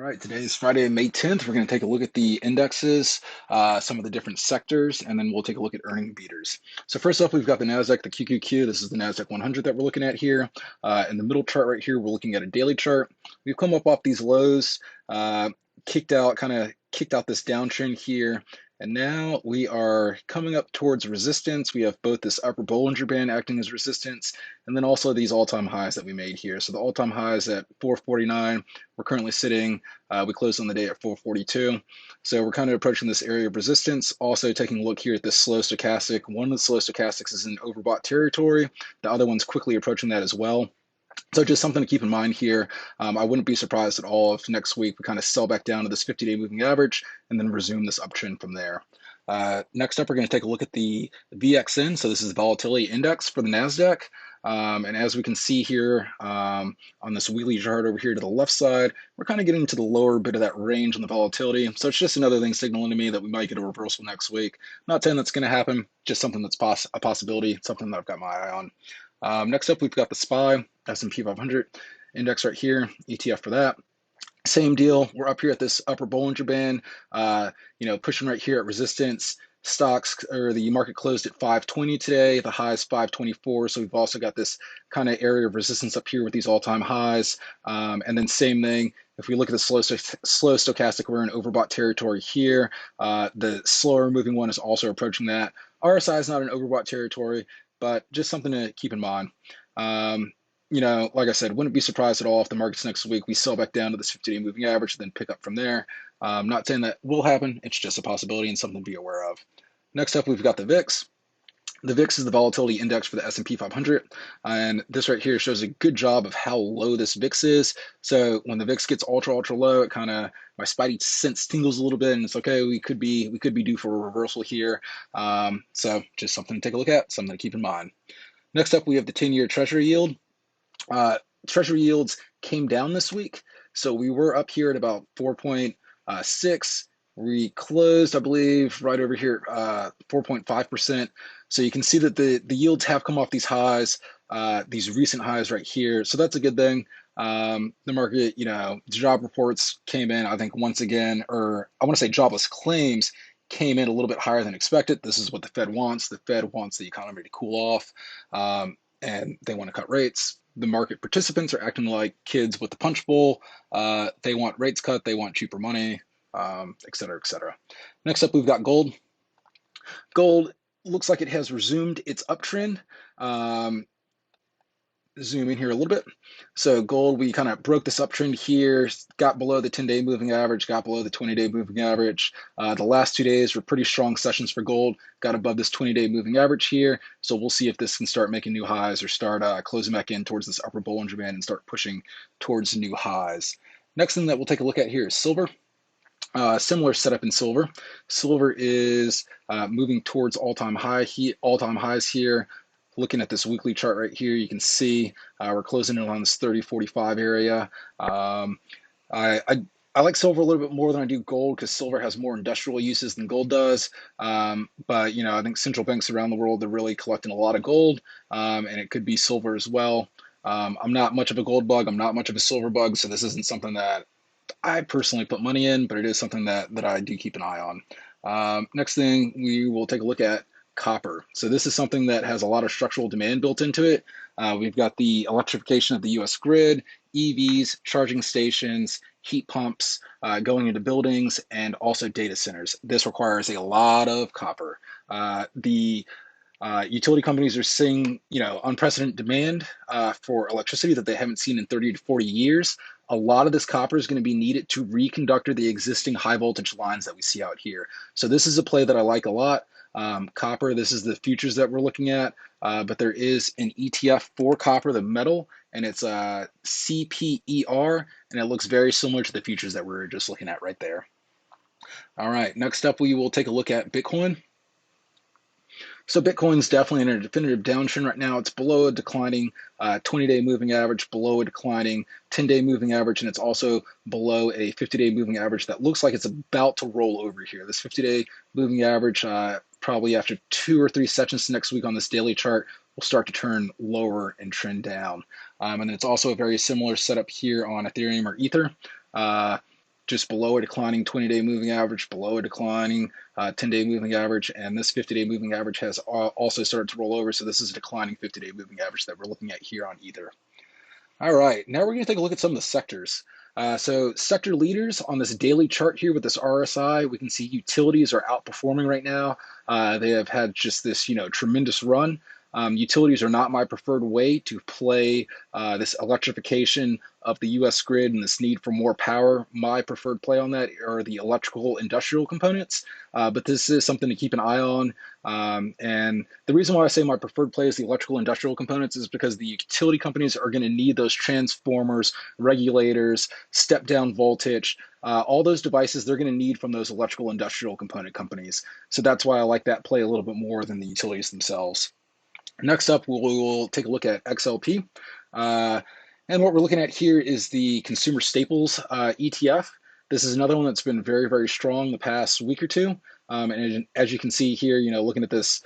right, today is Friday, May 10th. We're going to take a look at the indexes, some of the different sectors, and then we'll take a look at earning beaters. So first off, we've got the NASDAQ, the QQQ. This is the NASDAQ 100 that we're looking at here. In the middle chart right here, we're looking at a daily chart. We've come up off these lows, kind of kicked out this downtrend here. And now we are coming up towards resistance. We have both this upper Bollinger Band acting as resistance, and then also these all-time highs that we made here. So the all-time highs at 449. We're currently sitting, we closed on the day at 442. So we're kind of approaching this area of resistance. Also taking a look here at this slow stochastic. One of the slow stochastics is in overbought territory. The other one's quickly approaching that as well. So just something to keep in mind here. I wouldn't be surprised at all if next week we kind of sell back down to this 50-day moving average and then resume this uptrend from there. Next up, we're going to take a look at the VXN. So this is the volatility index for the NASDAQ. And as we can see here on this weekly chart over here to the left side, we're kind of getting to the lower bit of that range on the volatility. So it's just another thing signaling to me that we might get a reversal next week. Not saying that's going to happen, just something that's a possibility, something that I've got my eye on. Next up, we've got the SPY, S&P 500 index right here, ETF for that. Same deal. We're up here at this upper Bollinger Band, pushing right here at resistance. Stocks or the market closed at 520 today. The high is 524. So we've also got this kind of area of resistance up here with these all-time highs. And then same thing. If we look at the slow stochastic, we're in overbought territory here. The slower moving one is also approaching that. RSI is not in overbought territory, but just something to keep in mind. Like I said, wouldn't be surprised at all if the markets next week we sell back down to this 50-day moving average, then pick up from there. Not saying that will happen. It's just a possibility and something to be aware of. Next up, we've got the VIX. The VIX is the volatility index for the S&P 500, and this right here shows a good job of how low this VIX is. So when the VIX gets ultra low, it kind of my spidey sense tingles a little bit, and it's okay. We could be due for a reversal here. So just something to take a look at, something to keep in mind. Next up, we have the 10-year Treasury yield. Treasury yields came down this week, so we were up here at about 4.6. We closed, I believe, right over here, 4.5%. So you can see that the yields have come off these highs, these recent highs right here. So that's a good thing. The market, job reports came in, I think, once again, or I want to say jobless claims came in a little bit higher than expected. This is what the Fed wants. The Fed wants the economy to cool off, and they want to cut rates. The market participants are acting like kids with the punch bowl. They want rates cut. They want cheaper money, et cetera, et cetera. Next up, we've got gold. Gold looks like it has resumed its uptrend. Zoom in here a little bit. So gold, we kind of broke this uptrend here, got below the 10-day moving average, got below the 20-day moving average. The last 2 days were pretty strong sessions for gold, got above this 20-day moving average here. So we'll see if this can start making new highs or start closing back in towards this upper Bollinger Band and start pushing towards new highs. Next thing that we'll take a look at here is silver. Similar setup in silver. Silver is moving towards all-time highs here. Looking at this weekly chart right here, you can see we're closing in on this 30.45 area. I like silver a little bit more than I do gold because silver has more industrial uses than gold does. But I think central banks around the world, they're really collecting a lot of gold, and it could be silver as well. I'm not much of a gold bug. I'm not much of a silver bug, so this isn't something that I personally put money in, but it is something that I do keep an eye on. Next thing, we will take a look at copper. So this is something that has a lot of structural demand built into it. We've got the electrification of the US grid, EVs, charging stations, heat pumps going into buildings, and also data centers. This requires a lot of copper. The utility companies are seeing, unprecedented demand for electricity that they haven't seen in 30 to 40 years. A lot of this copper is going to be needed to reconductor the existing high voltage lines that we see out here. So this is a play that I like a lot. Copper, this is the futures that we're looking at, but there is an ETF for copper, the metal, and it's CPER, and it looks very similar to the futures that we're just looking at right there. All right, next up we will take a look at Bitcoin. So Bitcoin's definitely in a definitive downtrend right now. It's below a declining 20-day moving average, below a declining 10-day moving average, and it's also below a 50-day moving average that looks like it's about to roll over here. This 50-day moving average, probably after 2 or 3 sessions next week on this daily chart, will start to turn lower and trend down. And it's also a very similar setup here on Ethereum or Ether. just below a declining 20-day moving average, below a declining 10-day moving average, and this 50-day moving average has also started to roll over. So this is a declining 50-day moving average that we're looking at here on Ether. All right, now we're going to take a look at some of the sectors. So sector leaders on this daily chart here with this RSI, we can see utilities are outperforming right now. They have had just this, tremendous run. Utilities are not my preferred way to play this electrification of the U.S. grid and this need for more power. My preferred play on that are the electrical industrial components, but this is something to keep an eye on. And the reason why I say my preferred play is the electrical industrial components is because the utility companies are going to need those transformers, regulators, step down voltage, all those devices they're going to need from those electrical industrial component companies. So that's why I like that play a little bit more than the utilities themselves. Next up, we'll take a look at XLP. And what we're looking at here is the consumer staples ETF. This is another one that's been very, very strong the past week or two. And as you can see here, looking at this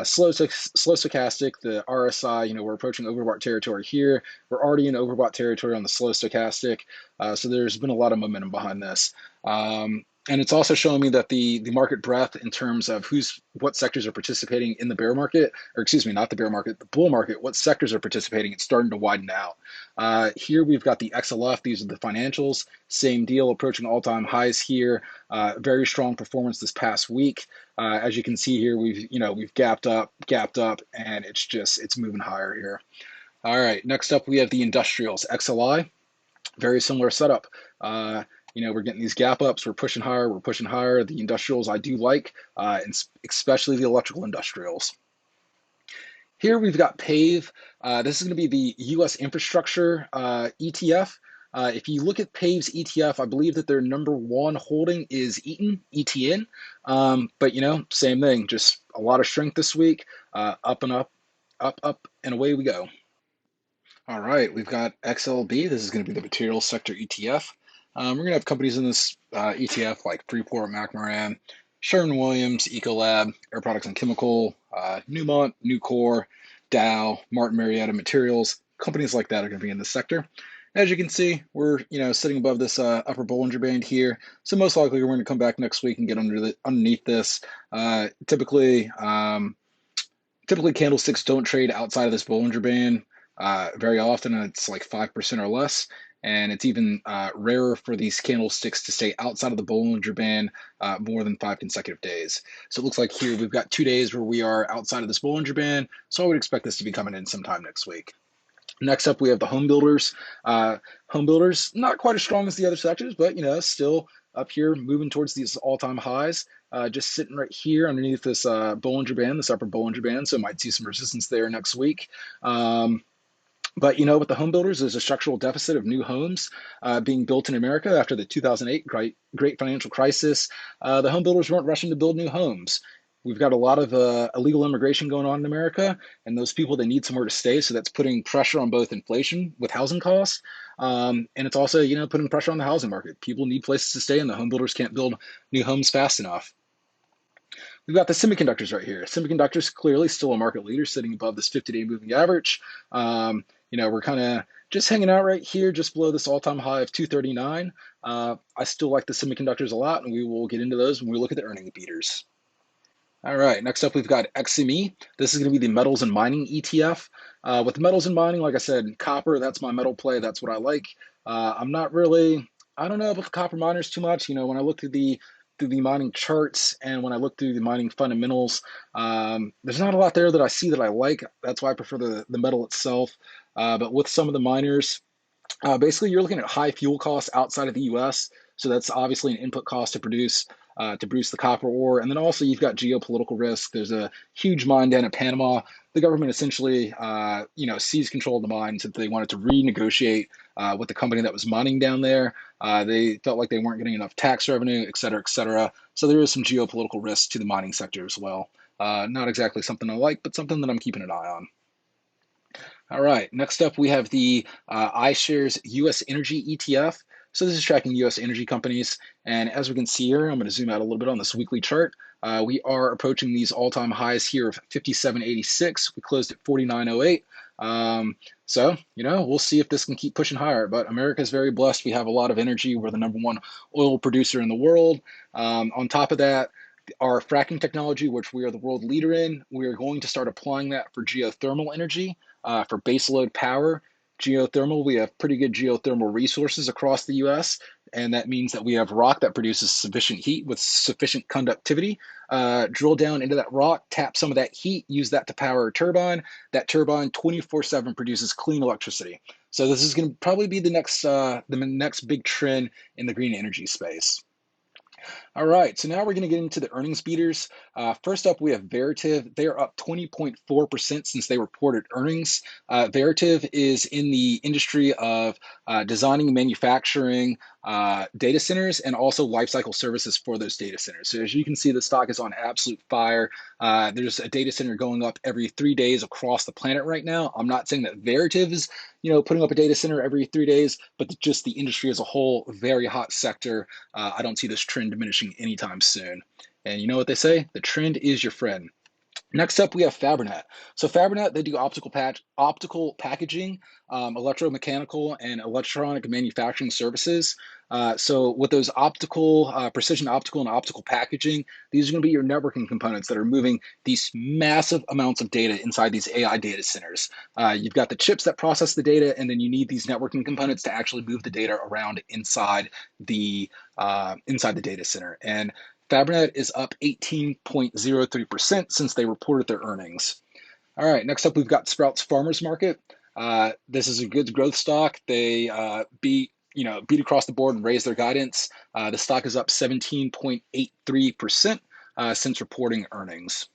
slow stochastic, the RSI, we're approaching overbought territory here. We're already in overbought territory on the slow stochastic. So there's been a lot of momentum behind this. And it's also showing me that the market breadth in terms of what sectors are participating in the bear market, or excuse me, not the bear market, the bull market, what sectors are participating, it's starting to widen out. Here we've got the XLF, these are the financials, same deal, approaching all-time highs here. Very strong performance this past week. As you can see here, we've gapped up, and it's moving higher here. All right, next up we have the industrials, XLI, very similar setup. We're getting these gap ups, we're pushing higher, The industrials I do like, and especially the electrical industrials. Here we've got PAVE. This is going to be the U.S. infrastructure ETF. If you look at PAVE's ETF, I believe that their number one holding is Eaton, ETN. But same thing, just a lot of strength this week, up and up, and away we go. All right, we've got XLB. This is going to be the materials sector ETF. We're going to have companies in this ETF like Freeport, McMoran, Sherwin-Williams, Ecolab, Air Products and Chemical, Newmont, Nucor, Dow, Martin Marietta Materials. Companies like that are going to be in this sector. As you can see, we're sitting above this upper Bollinger Band here. So most likely we're going to come back next week and get underneath this. Typically candlesticks don't trade outside of this Bollinger Band very often. It's like 5% or less. And it's even rarer for these candlesticks to stay outside of the Bollinger Band more than 5 consecutive days. So it looks like here we've got 2 days where we are outside of this Bollinger Band. So I would expect this to be coming in sometime next week. Next up, we have the home builders. Home builders, not quite as strong as the other sectors, but still up here moving towards these all-time highs. Just sitting right here underneath this Bollinger Band, this upper Bollinger Band. So might see some resistance there next week. But with the home builders, there's a structural deficit of new homes being built in America after the 2008 great financial crisis. The home builders weren't rushing to build new homes. We've got a lot of illegal immigration going on in America, and those people, they need somewhere to stay. So that's putting pressure on both inflation with housing costs, and it's also, putting pressure on the housing market. People need places to stay, and the home builders can't build new homes fast enough. We've got the semiconductors right here. Semiconductors clearly still a market leader, sitting above this 50-day moving average. We're kind of just hanging out right here, just below this all-time high of 239. I still like the semiconductors a lot, and we will get into those when we look at the earning beaters. All right, next up we've got XME. This is going to be the metals and mining ETF. With metals and mining, like I said, copper, that's my metal play. That's what I like. I don't know about the copper miners too much. When I look through the mining charts and when I look through the mining fundamentals, there's not a lot there that I see that I like. That's why I prefer the metal itself. But with some of the miners, basically you're looking at high fuel costs outside of the US. So that's obviously an input cost to produce the copper ore. And then also you've got geopolitical risk. There's a huge mine down in Panama. The government essentially, seized control of the mine, so they wanted to renegotiate with the company that was mining down there. They felt like they weren't getting enough tax revenue, et cetera, et cetera. So there is some geopolitical risk to the mining sector as well. Not exactly something I like, but something that I'm keeping an eye on. All right, next up we have the iShares US Energy ETF. So this is tracking US energy companies. And as we can see here, I'm going to zoom out a little bit on this weekly chart. We are approaching these all-time highs here of 57.86. We closed at 49.08. So, we'll see if this can keep pushing higher. But America is very blessed. We have a lot of energy. We're the number one oil producer in the world. On top of that, our fracking technology, which we are the world leader in, we are going to start applying that for geothermal energy, for baseload power. Geothermal, we have pretty good geothermal resources across the US, and that means that we have rock that produces sufficient heat with sufficient conductivity. Drill down into that rock, tap some of that heat, use that to power a turbine. That turbine 24/7 produces clean electricity. So this is going to probably be the next big trend in the green energy space. All right, so now we're going to get into the earnings beaters. First up, we have Veritiv. They're up 20.4% since they reported earnings. Veritiv is in the industry of designing and manufacturing data centers and also lifecycle services for those data centers. So as you can see, the stock is on absolute fire. There's a data center going up every 3 days across the planet right now. I'm not saying that Veritiv is, putting up a data center every 3 days, but just the industry as a whole, very hot sector. I don't see this trend diminishing anytime soon. And you know what they say? The trend is your friend. Next up, we have Fabrinet. So Fabrinet, they do optical packaging, electromechanical, and electronic manufacturing services. So with those precision optical and optical packaging, these are going to be your networking components that are moving these massive amounts of data inside these AI data centers. You've got the chips that process the data, and then you need these networking components to actually move the data around inside the data center. And Fabrinet is up 18.03% since they reported their earnings. All right, next up we've got Sprouts Farmers Market. This is a good growth stock. They beat across the board and raised their guidance. The stock is up 17.83% since reporting earnings.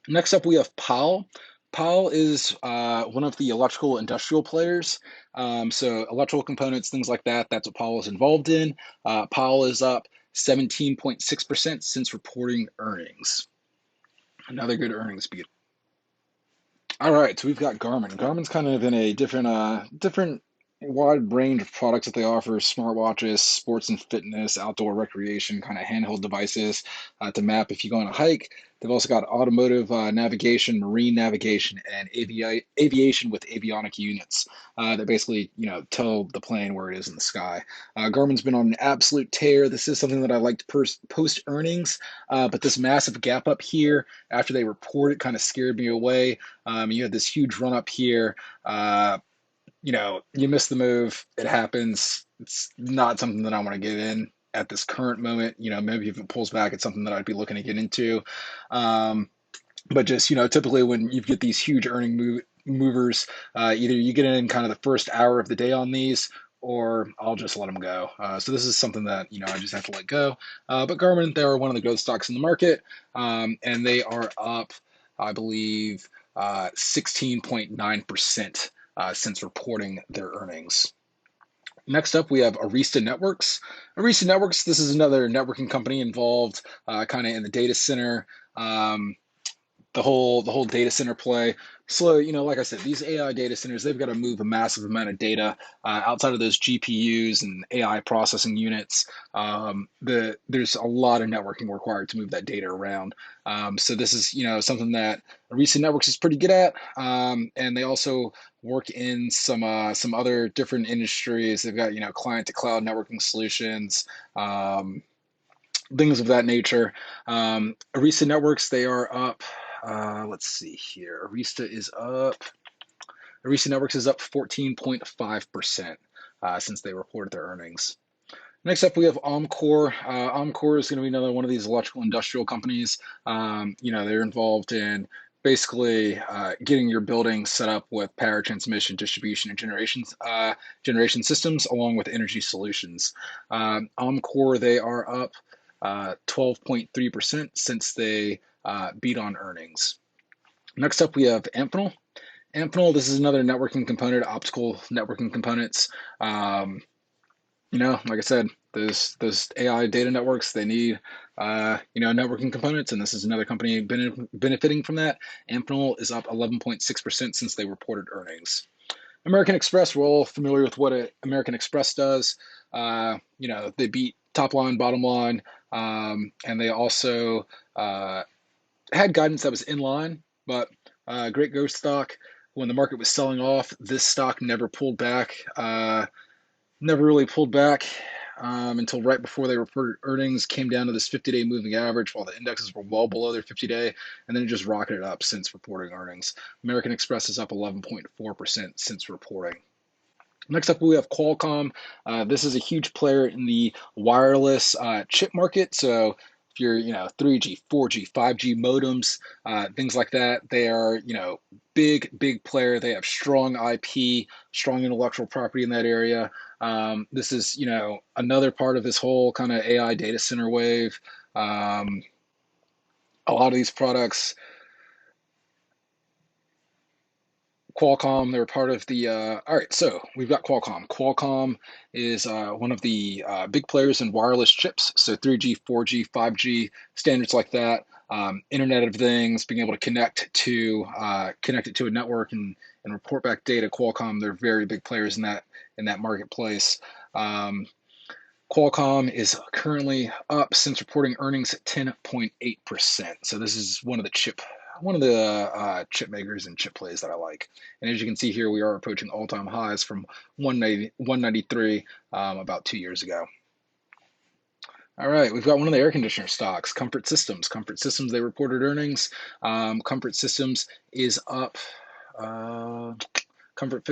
Next up we have Powell. Powell is one of the electrical industrial players. So electrical components, things like that, that's what Powell is involved in. Powell is up 17.6% since reporting earnings. Another good earnings beat. All right, so we've got Garmin. Garmin's kind of in a different wide range of products that they offer: smartwatches, sports and fitness, outdoor recreation, kind of handheld devices to map if you go on a hike. They've also got automotive navigation, marine navigation, and aviation with avionic units that basically, tell the plane where it is in the sky. Garmin's been on an absolute tear. This is something that I like to post earnings, but this massive gap up here after they report it kind of scared me away. You had this huge run up here. You miss the move. It happens. It's not something that I want to get in at this current moment. Maybe if it pulls back, it's something that I'd be looking to get into. Um, but just, typically when you get these huge movers, either you get in kind of the first hour of the day on these, or I'll just let them go. So this is something that, I just have to let go. But Garmin, they're one of the growth stocks in the market, and they are up, I believe, 16.9% since reporting their earnings. Next up, we have Arista Networks. Arista Networks, this is another networking company involved kind of in the data center. The whole data center play. So, like I said, these AI data centers, they've got to move a massive amount of data outside of those GPUs and AI processing units. There's a lot of networking required to move that data around. So this is, something that Arista Networks is pretty good at, and they also work in some other different industries. They've got, client to cloud networking solutions. Things of that nature. Arista Networks, they are up. Let's see here. Arista Networks is up 14.5% since they reported their earnings. Next up, we have Omcor. Omcor is going to be another one of these electrical industrial companies. They're involved in basically getting your building set up with power transmission, distribution, and generation systems, along with energy solutions. Omcor, they are up 12.3% since they beat on earnings. Next up, we have Amphenol. Amphenol, this is another networking component, optical networking components. Like I said, those AI data networks, they need networking components, and this is another company benefiting from that. Amphenol is up 11.6% since they reported earnings. American Express, we're all familiar with what American Express does. They beat top line, bottom line, and they also had guidance that was in line, but great growth stock. when the market was selling off, this stock never pulled back. Never really pulled back until right before they reported earnings, came down to this 50-day moving average while the indexes were well below their 50-day, and then it just rocketed up since reporting earnings. American Express is up 11.4% since reporting. Next up, we have Qualcomm. This is a huge player in the wireless chip market. So if you're, 3G, 4G, 5G modems, things like that, they are, big player. They have strong IP, strong intellectual property in that area. This is, another part of this whole kind of AI data center wave. A lot of these products, Qualcomm, they're part of the. All right, so we've got Qualcomm. Qualcomm is one of the big players in wireless chips, so 3G, 4G, 5G standards like that. Internet of Things, being able to connect it to a network and report back data. Qualcomm, they're very big players in that marketplace. Um, Qualcomm is currently up since reporting earnings at 10.8%. So this is one of the chip makers and chip plays that I like. And as you can see here, we are approaching all-time highs from 193 about 2 years ago. All right, we've got one of the air conditioner stocks, Comfort Systems. Comfort Systems, they reported earnings. Comfort Systems is up. Uh, Comfort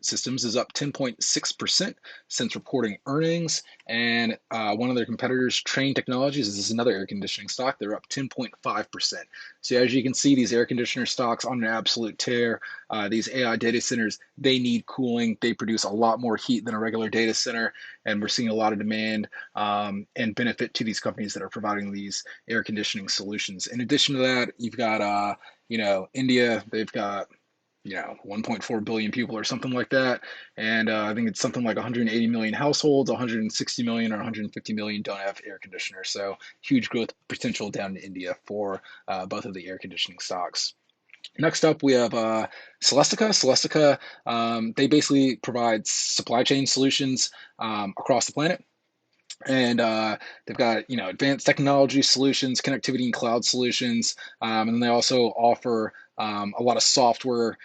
Systems is up 10.6% since reporting earnings, and one of their competitors, Trane Technologies, this is another air conditioning stock. They're up 10.5%. So as you can see, these air conditioner stocks on an absolute tear. These AI data centers, they need cooling. They produce a lot more heat than a regular data center, and we're seeing a lot of demand and benefit to these companies that are providing these air conditioning solutions. In addition to that, you've got India. They've got 1.4 billion people or something like that. And I think it's something like 180 million households, 160 million or 150 million don't have air conditioners. So huge growth potential down in India for both of the air conditioning stocks. Next up, we have Celestica. Celestica, they basically provide supply chain solutions across the planet, and they've got advanced technology solutions, connectivity and cloud solutions, and they also offer a lot of software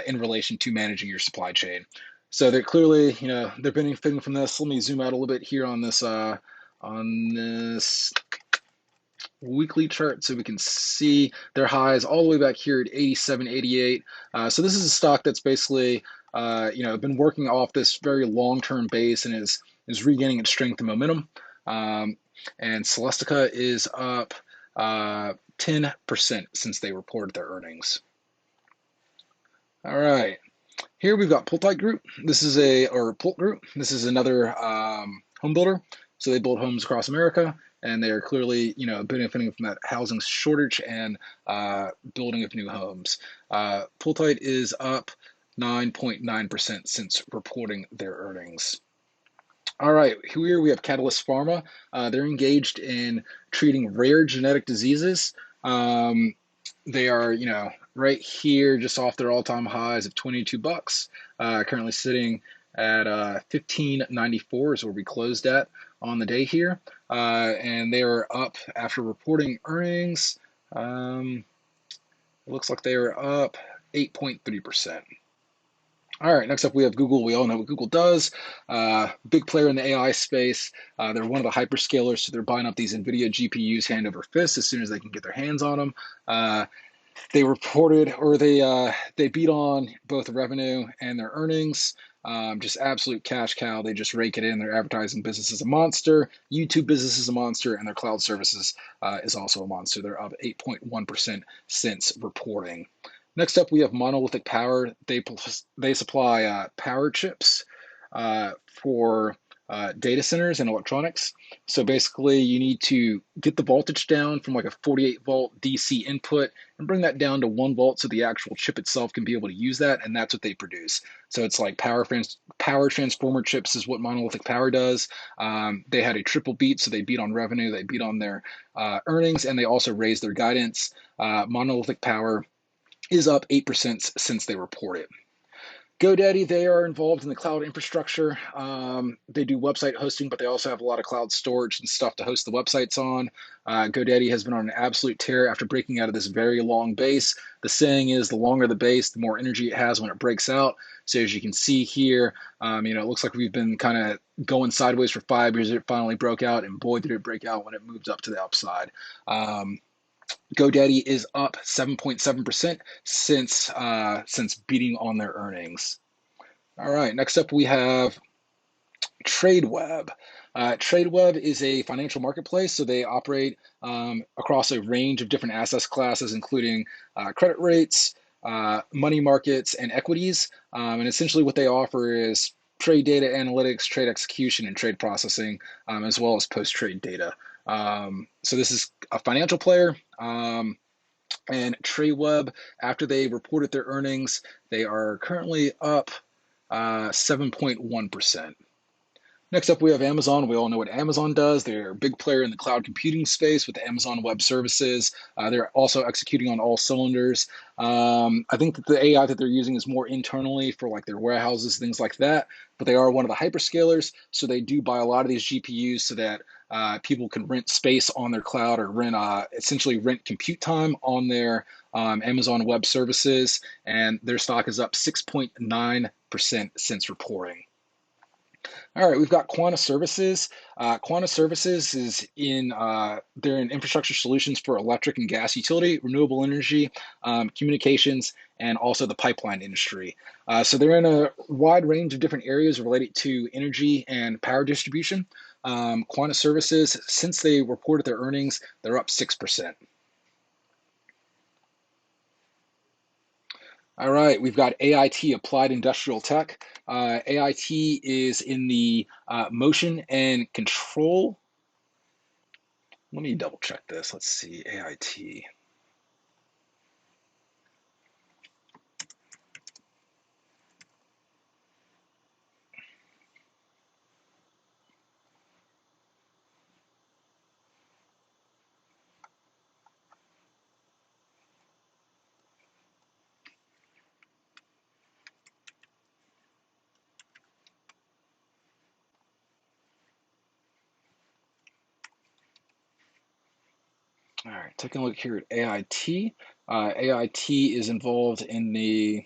in relation to managing your supply chain. So they're clearly they're benefiting from this. Let me zoom out a little bit here on this weekly chart so we can see their highs all the way back here at 87, 88. So this is a stock that's basically been working off this very long-term base and is regaining its strength and momentum. And Celestica is up 10% since they reported their earnings. All right, here we've got Pultite Group. Pult Group. This is another home builder. So they build homes across America, and they are clearly, benefiting from that housing shortage and building of new homes. Pultite is up 9.9% since reporting their earnings. All right, here we have Catalyst Pharma. They're engaged in treating rare genetic diseases. They are, right here, just off their all-time highs of 22 bucks. Currently sitting at 15.94 is where we closed at on the day here, and they are up after reporting earnings. It looks like they are up 8.3%. All right, next up we have Google. We all know what Google does. Big player in the AI space. They're one of the hyperscalers, so they're buying up these NVIDIA GPUs hand over fist as soon as they can get their hands on them. They reported, or they beat on both revenue and their earnings. Just absolute cash cow. They just rake it in. Their advertising business is a monster. YouTube business is a monster, and their cloud services is also a monster. They're up 8.1% since reporting. Next up, we have Monolithic Power. They supply power chips for data centers and electronics. So basically, you need to get the voltage down from like a 48 volt DC input and bring that down to 1 volt so the actual chip itself can be able to use that, and that's what they produce. So it's like power transformer chips is what Monolithic Power does. They had a triple beat, so they beat on revenue, they beat on their earnings, and they also raised their guidance. Monolithic Power is up 8% since they reported. GoDaddy, they are involved in the cloud infrastructure. They do website hosting, but they also have a lot of cloud storage and stuff to host the websites on. GoDaddy has been on an absolute tear after breaking out of this very long base. The saying is the longer the base, the more energy it has when it breaks out. So as you can see here, it looks like we've been kind of going sideways for 5 years. It finally broke out, and boy, did it break out when it moved up to the upside. GoDaddy is up 7.7% since beating on their earnings. All right, next up we have TradeWeb. TradeWeb is a financial marketplace, so they operate across a range of different asset classes, including credit rates, money markets, and equities. And essentially, what they offer is trade data analytics, trade execution, and trade processing, as well as post-trade data. So this is a financial player. And TradeWeb, after they reported their earnings, they are currently up 7.1%. Next up, we have Amazon. We all know what Amazon does. They're a big player in the cloud computing space with Amazon Web Services. They're also executing on all cylinders. I think that the AI that they're using is more internally for like their warehouses, things like that. But they are one of the hyperscalers, so they do buy a lot of these GPUs so that people can rent space on their cloud or essentially rent compute time on their Amazon Web Services. And their stock is up 6.9% since reporting. All right, we've got Quanta Services. Quanta Services they're in infrastructure solutions for electric and gas utility, renewable energy, communications, and also the pipeline industry. So they're in a wide range of different areas related to energy and power distribution. Quanta Services, since they reported their earnings, they're up 6%. All right, we've got AIT, Applied Industrial Tech. AIT is in the motion and control. Let me double check this. Let's see, AIT. All right, taking a look here at AIT. AIT is involved in the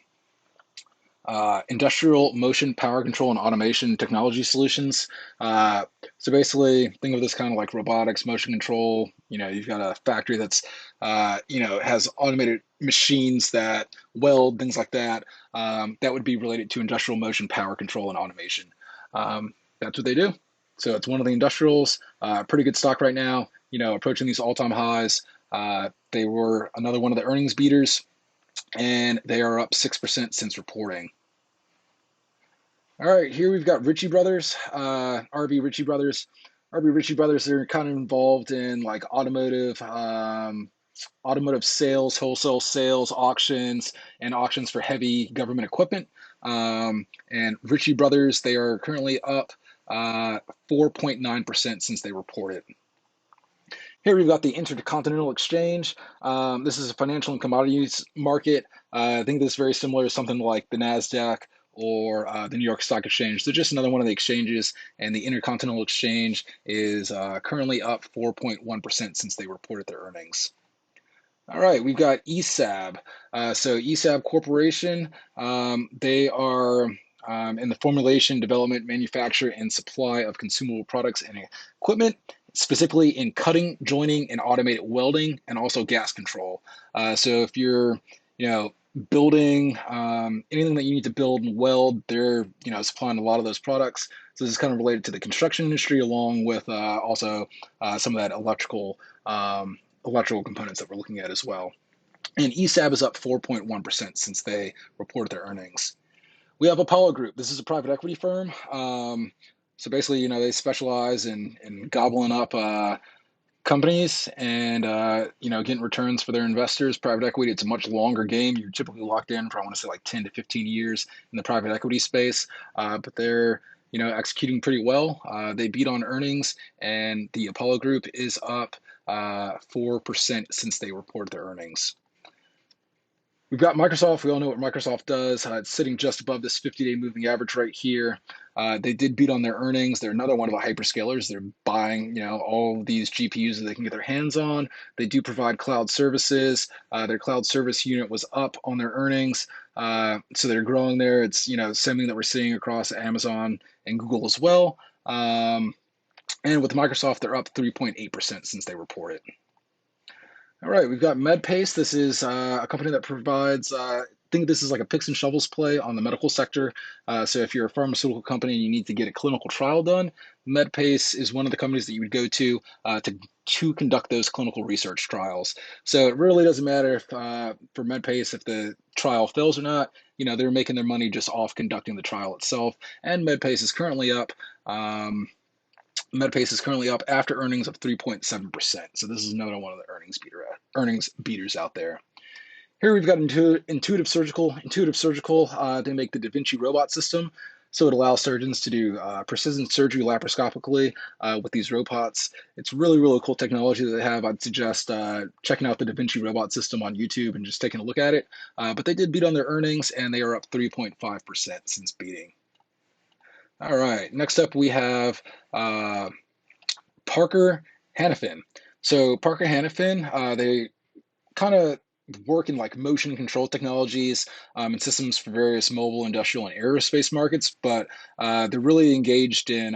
industrial motion, power control, and automation technology solutions. So basically, think of this kind of like robotics, motion control. You've got a factory that's, has automated machines that weld, things like that. That would be related to industrial motion, power control, and automation. That's what they do. So it's one of the industrials. Pretty good stock right now. Approaching these all-time highs. They were another one of the earnings beaters, and they are up 6% since reporting. All right, here we've got Ritchie Brothers, RB Ritchie Brothers. RB Ritchie Brothers, they're kind of involved in like automotive sales, wholesale sales, auctions, and auctions for heavy government equipment. And Ritchie Brothers, they are currently up 4.9% since they reported. Here we've got the Intercontinental Exchange. This is a financial and commodities market. I think this is very similar to something like the NASDAQ or the New York Stock Exchange. So just another one of the exchanges, and the Intercontinental Exchange is currently up 4.1% since they reported their earnings. All right, we've got ESAB. So ESAB Corporation, they are in the formulation, development, manufacture, and supply of consumable products and equipment, specifically in cutting, joining, and automated welding, and also gas control. So if you're, building anything that you need to build and weld, they're, supplying a lot of those products. So this is kind of related to the construction industry, along with also some of that electrical components that we're looking at as well. And ESAB is up 4.1% since they reported their earnings. We have Apollo Group. This is a private equity firm. So basically, they specialize in gobbling up companies and getting returns for their investors. Private equity, it's a much longer game. You're typically locked in for, I want to say, like 10 to 15 years in the private equity space, but they're executing pretty well. They beat on earnings, and the Apollo Group is up 4% since they reported their earnings. We've got Microsoft. We all know what Microsoft does. It's sitting just above this 50-day moving average right here. They did beat on their earnings. They're another one of the hyperscalers. They're buying, all these GPUs that they can get their hands on. They do provide cloud services. Their cloud service unit was up on their earnings, so they're growing there. It's something that we're seeing across Amazon and Google as well. And with Microsoft, they're up 3.8% since they reported. All right, we've got MedPace. This is a company that provides, think this is like a picks and shovels play on the medical sector. So if you're a pharmaceutical company and you need to get a clinical trial done, MedPace is one of the companies that you would go to conduct those clinical research trials. So it really doesn't matter if for MedPace if the trial fails or not. They're making their money just off conducting the trial itself. And MedPace is currently up. MedPace is currently up after earnings of 3.7%. So this is another one of the earnings beaters out there. Here we've got Intuitive Surgical. Intuitive Surgical, they make the Da Vinci robot system. So it allows surgeons to do precision surgery laparoscopically with these robots. It's really, really cool technology that they have. I'd suggest checking out the Da Vinci robot system on YouTube and just taking a look at it. But they did beat on their earnings, and they are up 3.5% since beating. All right, next up we have Parker Hannifin. So Parker Hannifin, they kind of work in like motion control technologies and systems for various mobile, industrial, and aerospace markets, but they're really engaged in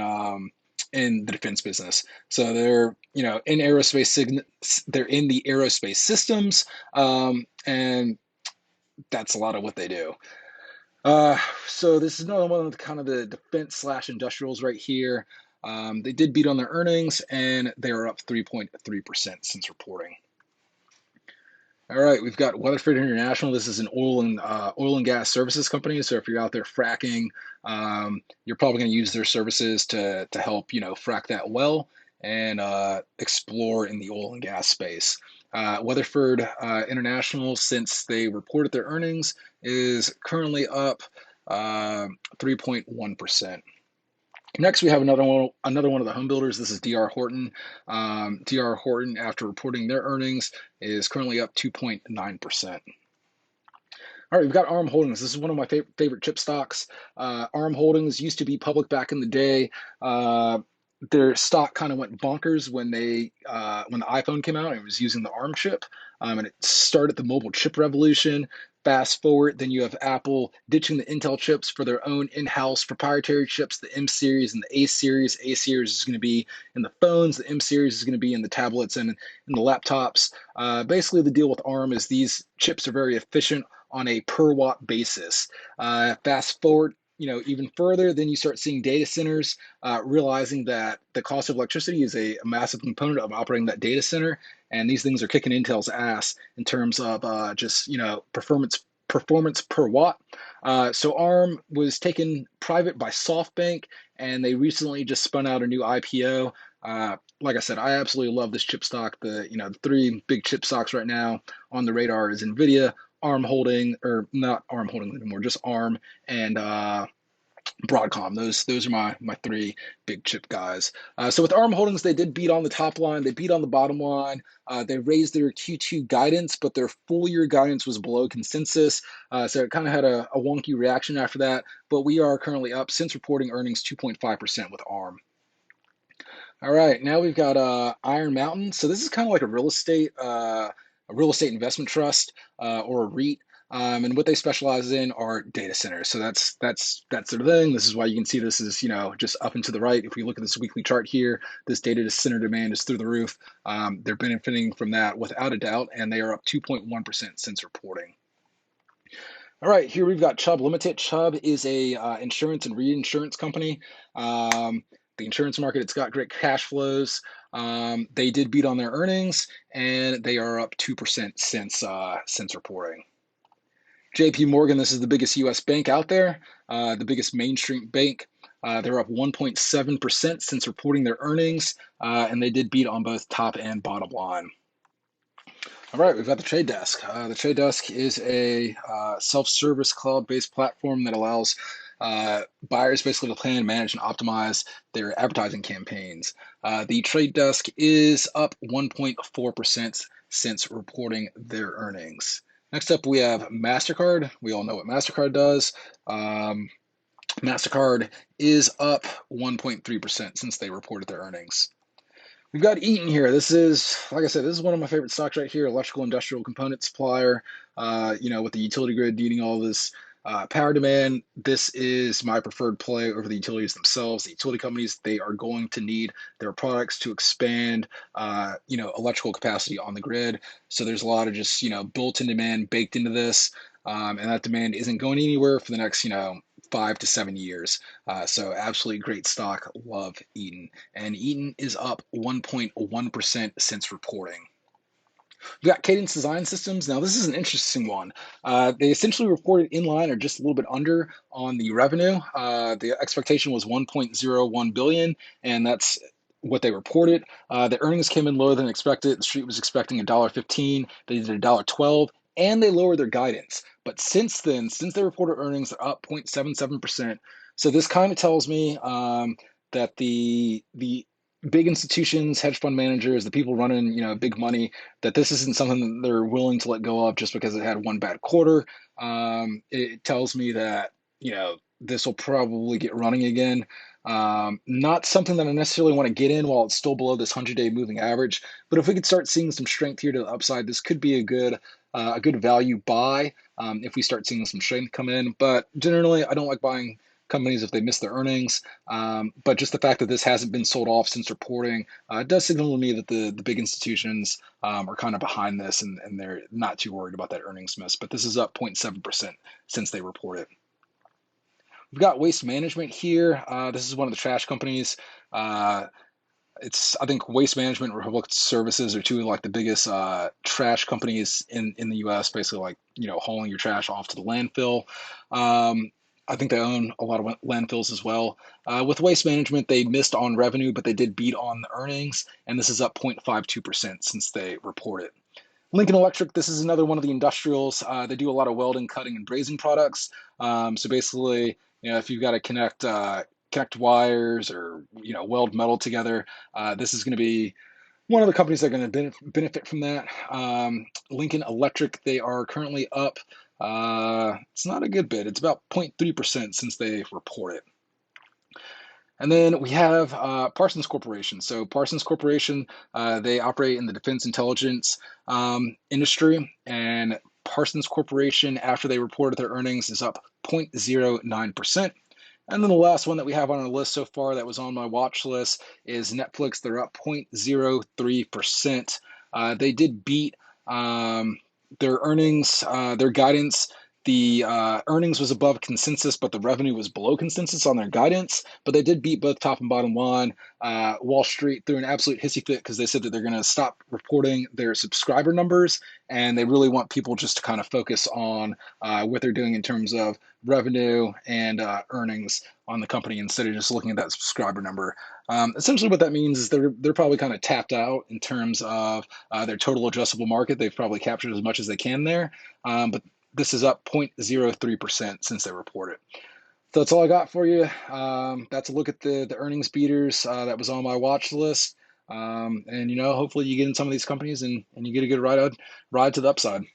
the defense business. So they're in they're in the aerospace systems, and that's a lot of what they do. So this is another one of the defense slash industrials right here. They did beat on their earnings, and they are up 3.3% since reporting. All right, we've got Weatherford International. This is an oil and gas services company. So if you're out there fracking, you're probably going to use their services to help frack that well and explore in the oil and gas space. Weatherford International, since they reported their earnings, is currently up 3.1%. Next, we have another one of the home builders. This is D.R. Horton. D.R. Horton, after reporting their earnings, is currently up 2.9%. All right, we've got ARM Holdings. This is one of my favorite chip stocks. ARM Holdings used to be public back in the day. Their stock kind of went bonkers when the iPhone came out. And it was using the ARM chip, and it started the mobile chip revolution. Fast forward, then you have Apple ditching the Intel chips for their own in-house proprietary chips, the M series and the A series. A series is going to be in the phones. The M series is going to be in the tablets and in the laptops. Basically, the deal with ARM is these chips are very efficient on a per watt basis. Fast forward, even further, then you start seeing data centers realizing that the cost of electricity is a massive component of operating that data center, and these things are kicking Intel's ass in terms of just performance per watt. So ARM was taken private by SoftBank, and they recently just spun out a new IPO. Like I said, I absolutely love this chip stock. The three big chip stocks right now on the radar is Nvidia, ARM Holding, or not ARM Holding anymore, just ARM and Broadcom. Those are my three big chip guys. So with ARM Holdings, they did beat on the top line, they beat on the bottom line. They raised their Q2 guidance, but their full year guidance was below consensus. So it kind of had a wonky reaction after that. But we are currently up since reporting earnings 2.5% with ARM. All right, now we've got Iron Mountain. So this is kind of like a real estate investment trust or a REIT. And what they specialize in are data centers. So that's their thing. This is why you can see this is just up and to the right. If we look at this weekly chart here, this data center demand is through the roof. They're benefiting from that without a doubt, and they are up 2.1% since reporting. All right, here we've got Chubb Limited. Chubb is a insurance and reinsurance company. The insurance market, it's got great cash flows. They did beat on their earnings, and they are up 2% since reporting. JP Morgan, this is the biggest U.S. bank out there, the biggest Main Street bank. They're up 1.7% since reporting their earnings, and they did beat on both top and bottom line. All right, we've got the Trade Desk. The Trade Desk is a self-service cloud-based platform that allows buyers basically to plan, manage, and optimize their advertising campaigns. The Trade Desk is up 1.4% since reporting their earnings. Next up, we have MasterCard. We all know what MasterCard does. Um, MasterCard is up 1.3% since they reported their earnings. We've got Eaton here. This is, like I said, this is one of my favorite stocks right here, electrical industrial component supplier. With the utility grid needing all this power demand, this is my preferred play over the utilities themselves. The utility companies, they are going to need their products to expand, electrical capacity on the grid. So there's a lot of just, built-in demand baked into this. And that demand isn't going anywhere for the next, 5 to 7 years. So absolutely great stock. Love Eaton. And Eaton is up 1.1% since reporting. You got Cadence Design Systems. Now, this is an interesting one. They essentially reported in line or just a little bit under on the revenue. The expectation was 1.01 billion, and that's what they reported. The earnings came in lower than expected. The street was expecting $1.15. They did $1.12, and they lowered their guidance. But since then, since they reported earnings, they're up 0.77%. So this kind of tells me that the big institutions, hedge fund managers, the people running big money, that this isn't something that they're willing to let go of just because it had one bad quarter. It tells me that this will probably get running again. Not something that I necessarily want to get in while it's still below this 100-day moving average. But if we could start seeing some strength here to the upside, this could be a good value buy if we start seeing some strength come in. But generally, I don't like buying companies if they miss their earnings. But just the fact that this hasn't been sold off since reporting does signal to me that the big institutions are kind of behind this and they're not too worried about that earnings miss. But this is up 0.7% since they reported. We've got Waste Management here. This is one of the trash companies. I think Waste Management and Republic Services are two of like the biggest trash companies in the U.S. Basically, like hauling your trash off to the landfill. I think they own a lot of landfills as well. With Waste Management, they missed on revenue, but they did beat on the earnings, and this is up 0.52% since they reported. Lincoln Electric, this is another one of the industrials. They do a lot of welding, cutting, and brazing products. So basically, if you've got to connect wires or weld metal together, this is going to be one of the companies that are going to benefit from that. Lincoln Electric, they are currently up. It's not a good bit. It's about 0.3% since they reported. And then we have Parsons Corporation. So Parsons Corporation, they operate in the defense intelligence industry, and Parsons Corporation, after they reported their earnings, is up 0.09%. And then the last one that we have on our list so far that was on my watch list is Netflix. They're up 0.03%. They did beat their earnings, their guidance. The earnings was above consensus, but the revenue was below consensus on their guidance. But they did beat both top and bottom line. Wall Street threw an absolute hissy fit because they said that they're going to stop reporting their subscriber numbers, and they really want people just to kind of focus on what they're doing in terms of revenue and earnings on the company instead of just looking at that subscriber number. Essentially, what that means is they're probably kind of tapped out in terms of their total addressable market. They've probably captured as much as they can there, but this is up 0.03% since they reported. So that's all I got for you. That's a look at the earnings beaters that was on my watch list. And hopefully you get in some of these companies and you get a good ride to the upside.